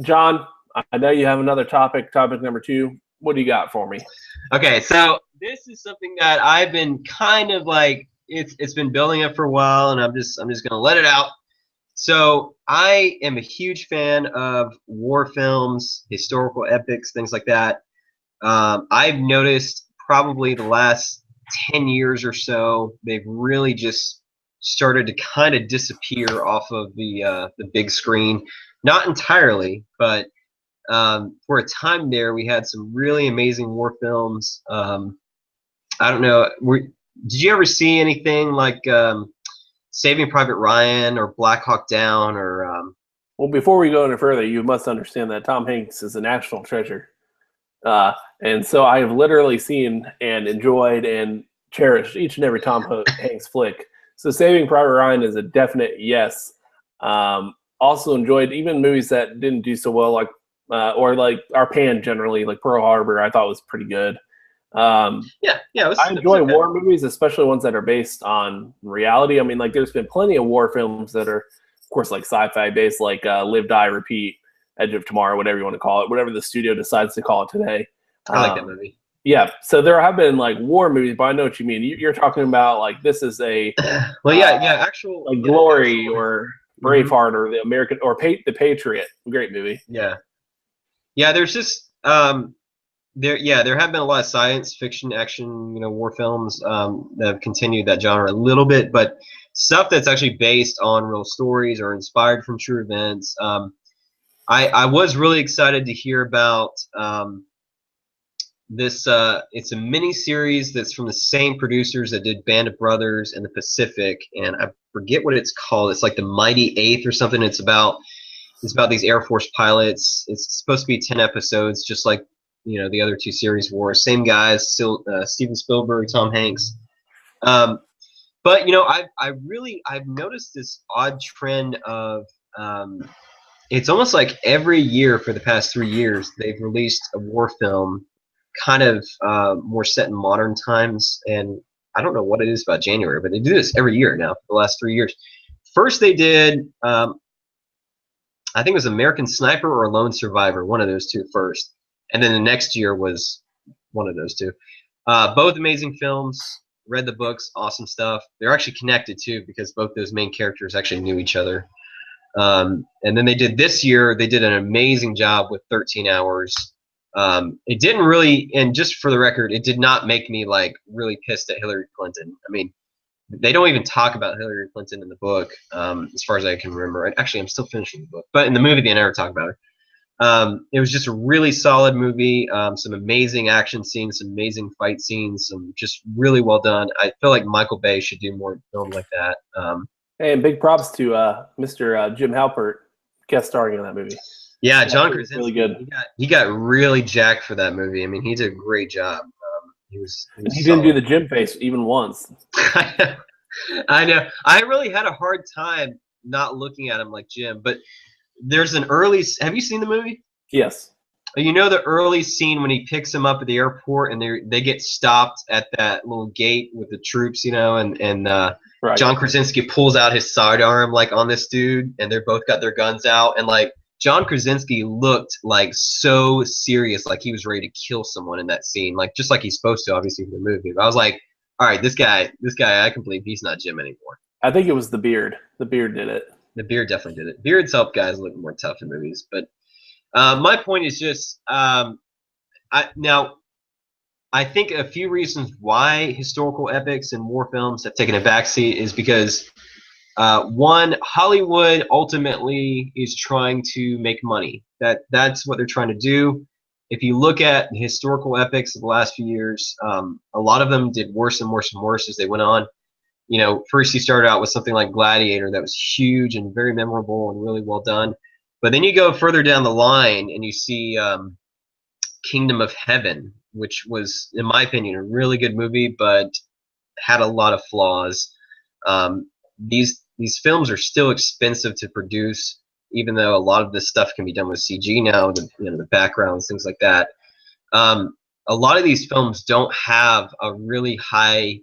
John, I know you have another topic. Topic number two. What do you got for me? Okay, so this is something that I've been kind of like it's been building up for a while, and I'm just gonna let it out. So I am a huge fan of war films, historical epics, things like that. I've noticed probably the last 10 years or so, they've really just started to kind of disappear off of the big screen. Not entirely, but for a time there, we had some really amazing war films. I don't know. Did you ever see anything like Saving Private Ryan or Black Hawk Down or Well, before we go any further, you must understand that Tom Hanks is a national treasure. And so I have literally seen and enjoyed and cherished each and every Hanks flick. So Saving Private Ryan is a definite yes. Also enjoyed even movies that didn't do so well, like or like our pan generally, like Pearl Harbor. I thought was pretty good. yeah, I it was enjoy okay. war movies, especially ones that are based on reality. I mean, like there's been plenty of war films that are, of course, like sci-fi based, like Live, Die, Repeat, Edge of Tomorrow, whatever you want to call it, whatever the studio decides to call it today. I like that Um, movie. yeah, so there have been like war movies, but I know what you mean. You're talking about like this is a Well, uh, like yeah, Glory actual. or Mhm. Braveheart or the American or the Patriot. Great movie. Yeah, yeah. There's just there have been a lot of science fiction, action, war films that have continued that genre a little bit, but stuff that's actually based on real stories or inspired from true events. I was really excited to hear about this. It's a mini series that's from the same producers that did Band of Brothers and The Pacific, and I forget what it's called. It's like The Mighty Eighth or something. It's about these Air Force pilots. It's supposed to be 10 episodes, just like the other two series were. Same guys, still Steven Spielberg, Tom Hanks. Um, but I've noticed this odd trend of it's almost like every year for the past 3 years they've released a war film, kind of more set in modern times. And I don't know what it is about January, but they do this every year now for the last 3 years. First, they did I think it was American Sniper or Lone Survivor, one of those two first, and then the next year was one of those two. Both amazing films. Read the books, awesome stuff. They're actually connected too because both those main characters actually knew each other. And then they did this year. They did an amazing job with 13 Hours. It didn't really, and just for the record, it did not make me like really pissed at Hillary Clinton. I mean, they don't even talk about Hillary Clinton in the book, as far as I can remember. Actually, I'm still finishing the book, but in the movie, they never talk about her. It was just a really solid movie. Some amazing action scenes, some amazing fight scenes, some just really well done. I feel like Michael Bay should do more film like that. And big props to Mr. Jim Halpert guest starring in that movie. Yeah, That John was really Krasinski. good. He got really jacked for that movie. I mean, he did a great job. He And he was didn't do solid. the Jim face even once. I know. I really had a hard time not looking at him like Jim. But there's an early. Have you seen the movie? Yes. You know the early scene when he picks him up at the airport and they get stopped at that little gate with the troops, and Right. John Krasinski pulls out his sidearm like on this dude, and they're both got their guns out, and like John Krasinski looked like so serious, like he was ready to kill someone in that scene, like just like he's supposed to, obviously for the movie. But I was like, all right, this guy, I can believe he's not Jim anymore. I think it was the beard. The beard did it. The beard definitely did it. Beards help guys look more tough in movies, but my point is just I think a few reasons why historical epics and war films have taken a backseat is because one, Hollywood ultimately is trying to make money. That's what they're trying to do. If you look at the historical epics of the last few years, a lot of them did worse and worse and worse as they went on. First you started out with something like Gladiator that was huge and very memorable and really well done. But then you go further down the line and you see Kingdom of Heaven, which was, in my opinion, a really good movie, but had a lot of flaws. These films are still expensive to produce, even though a lot of this stuff can be done with CG now, the backgrounds, things like that. A lot of these films don't have a really high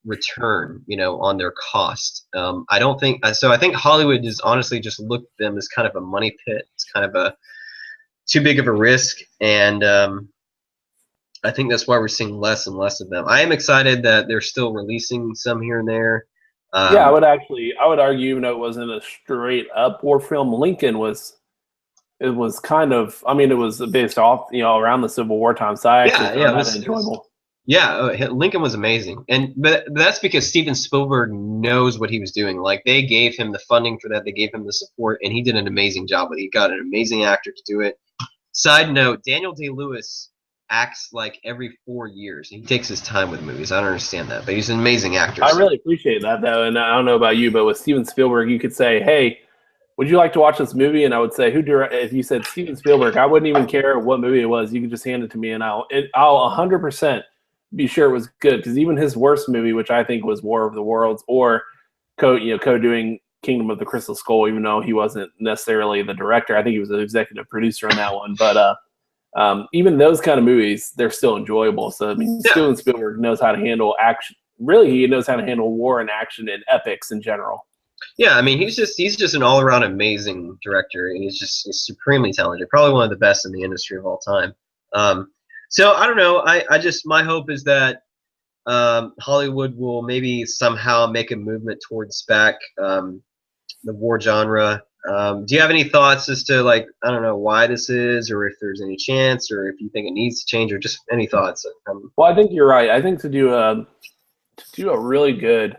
return, on their cost. I don't think so. I think Hollywood has honestly just looked at them as kind of a money pit. It's kind of a too big of a risk, and I think that's why we're seeing less and less of them. I am excited that they're still releasing some here and there. Yeah, I would argue, even though it wasn't a straight up war film, Lincoln was. It was kind of, I mean, it was based off, around the Civil War time. So I actually found that enjoyable. Lincoln was amazing, but that's because Steven Spielberg knows what he was doing. Like, they gave him the funding for that, they gave him the support, and he did an amazing job with it. He got an amazing actor to do it. Side note: Daniel Day-Lewis acts like every 4 years. He takes his time with movies. I don't understand that, but he's an amazing actor. I really appreciate that, though, and I don't know about you, but with Steven Spielberg, you could say, "Hey, would you like to watch this movie?" And I would say, if you said Steven Spielberg, I wouldn't even care what movie it was. You could just hand it to me, and I'll 100% be sure it was good. Because even his worst movie, which I think was War of the Worlds, or co-doing Kingdom of the Crystal Skull, even though he wasn't necessarily the director, I think he was an executive producer on that one. But even those kind of movies, they're still enjoyable. So I mean, Steven Spielberg knows how to handle action. Really, he knows how to handle war and action and epics in general. Yeah, I mean, he's just an all-around amazing director, and he's supremely talented. Probably one of the best in the industry of all time. So I don't know. My hope is that Hollywood will maybe somehow make a movement towards back the war genre. Do you have any thoughts as to, like, I don't know, why this is, or if there's any chance, or if you think it needs to change, or just any thoughts? Well, I think you're right. I think to do a really good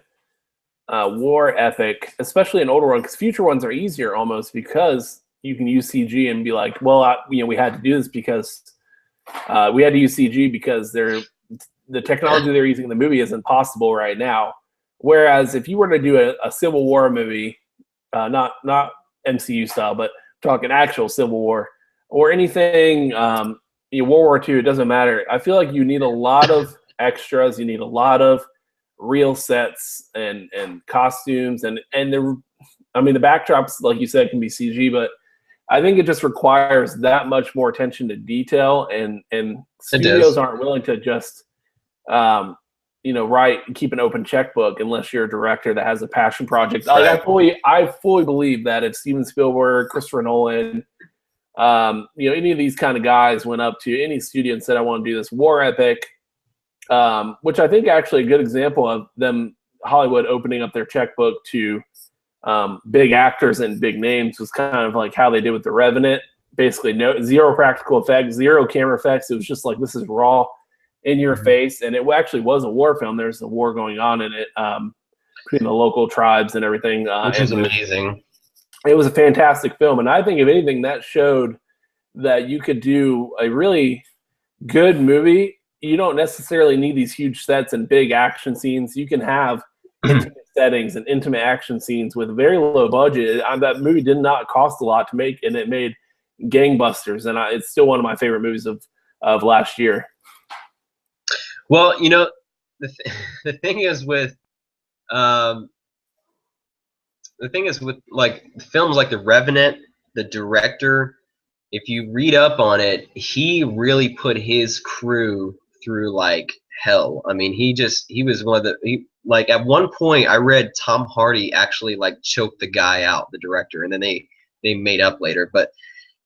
war epic, especially an older one, because future ones are easier almost because you can use CG and be like, well, we had to do this because we had to use CG because the technology they're using in the movie isn't possible right now. Whereas if you were to do a Civil War movie, not MCU style, but talking actual Civil War or anything, World War II, it doesn't matter. I feel like you need a lot of extras. You need a lot of real sets and costumes and the backdrops, like you said, can be CG, but I think it just requires that much more attention to detail, and studios aren't willing to just keep an open checkbook unless you're a director that has a passion project. Like, I fully believe that if Steven Spielberg, Christopher Nolan, any of these kind of guys went up to any studio and said, I want to do this war epic, which I think actually a good example of them, Hollywood opening up their checkbook to big actors and big names, was kind of like how they did with The Revenant. Basically, zero practical effects, zero camera effects. It was just like, this is raw, in your face, and it actually was a war film. There's a war going on in it between the local tribes and everything. Which was amazing. It was a fantastic film, and I think if anything, that showed that you could do a really good movie. You don't necessarily need these huge sets and big action scenes. You can have intimate settings and intimate action scenes with very low budget. That movie did not cost a lot to make, and it made gangbusters. And it's still one of my favorite movies of last year. Well, the thing is with like films like The Revenant, the director, if you read up on it, he really put his crew through like hell. I mean, he was one of like at one point I read Tom Hardy actually like choked the guy out, the director, and then they made up later. But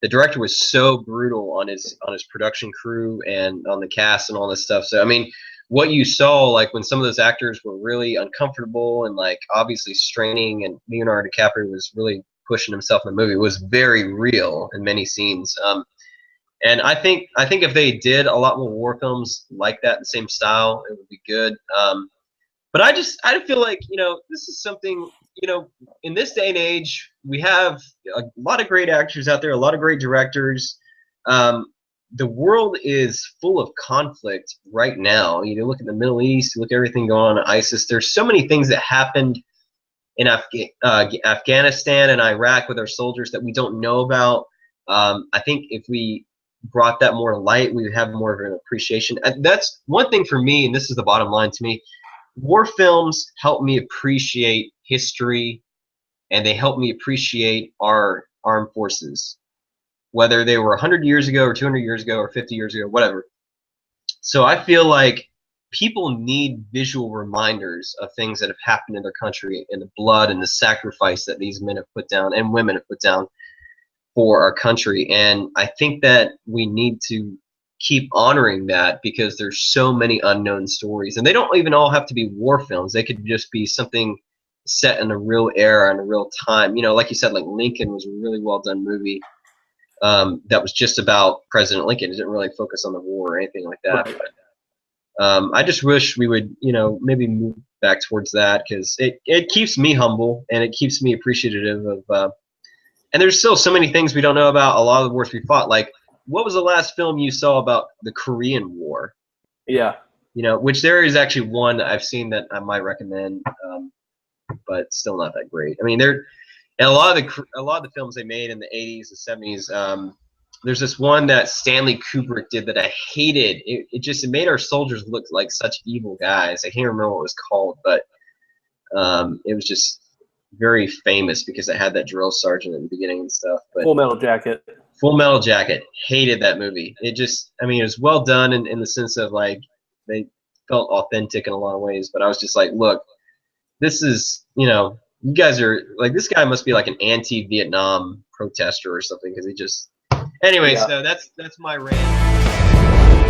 the director was so brutal on his production crew and on the cast and all this stuff. So I mean, what you saw, like when some of those actors were really uncomfortable and like obviously straining, and Leonardo DiCaprio was really pushing himself in the movie, was very real in many scenes. And I think if they did a lot more war films like that in the same style, it would be good. But I feel like, this is something, in this day and age, we have a lot of great actors out there, a lot of great directors. The world is full of conflict right now. You look at the Middle East, you look at everything going on in ISIS. There's so many things that happened in Afghanistan and Iraq with our soldiers that we don't know about. I think if we brought that more to light, we would have more of an appreciation. That's one thing for me, and this is the bottom line to me. War films help me appreciate history, and they help me appreciate our armed forces, whether they were 100 years ago or 200 years ago or 50 years ago, whatever. So I feel like people need visual reminders of things that have happened in their country and the blood and the sacrifice that these men have put down and women have put down for our country. And I think that we need to keep honoring that, because there's so many unknown stories, and they don't even all have to be war films. They could just be something set in a real era and a real time. You know, like you said, like Lincoln was a really well done movie that was just about President Lincoln. It didn't really focus on the war or anything like that. Right. But I just wish we would, you know, maybe move back towards that, because it keeps me humble and it keeps me appreciative of and there's still so many things we don't know about a lot of the wars we fought. Like, what was the last film you saw about the Korean War? Yeah. You know, which there is actually one I've seen that I might recommend, but still not that great. I mean, and a lot of the films they made in the 80s and 70s. There's this one that Stanley Kubrick did that I hated. It made our soldiers look like such evil guys. I can't remember what it was called, but it was just very famous because it had that drill sergeant in the beginning and stuff. But Full Metal Jacket. Full Metal Jacket. Hated that movie. It just, I mean, it was well done in the sense of, like, they felt authentic in a lot of ways. But I was just like, look, this is, you know, you guys are, like, this guy must be like an anti-Vietnam protester or something, because he just, anyway, Yeah. so that's my rant.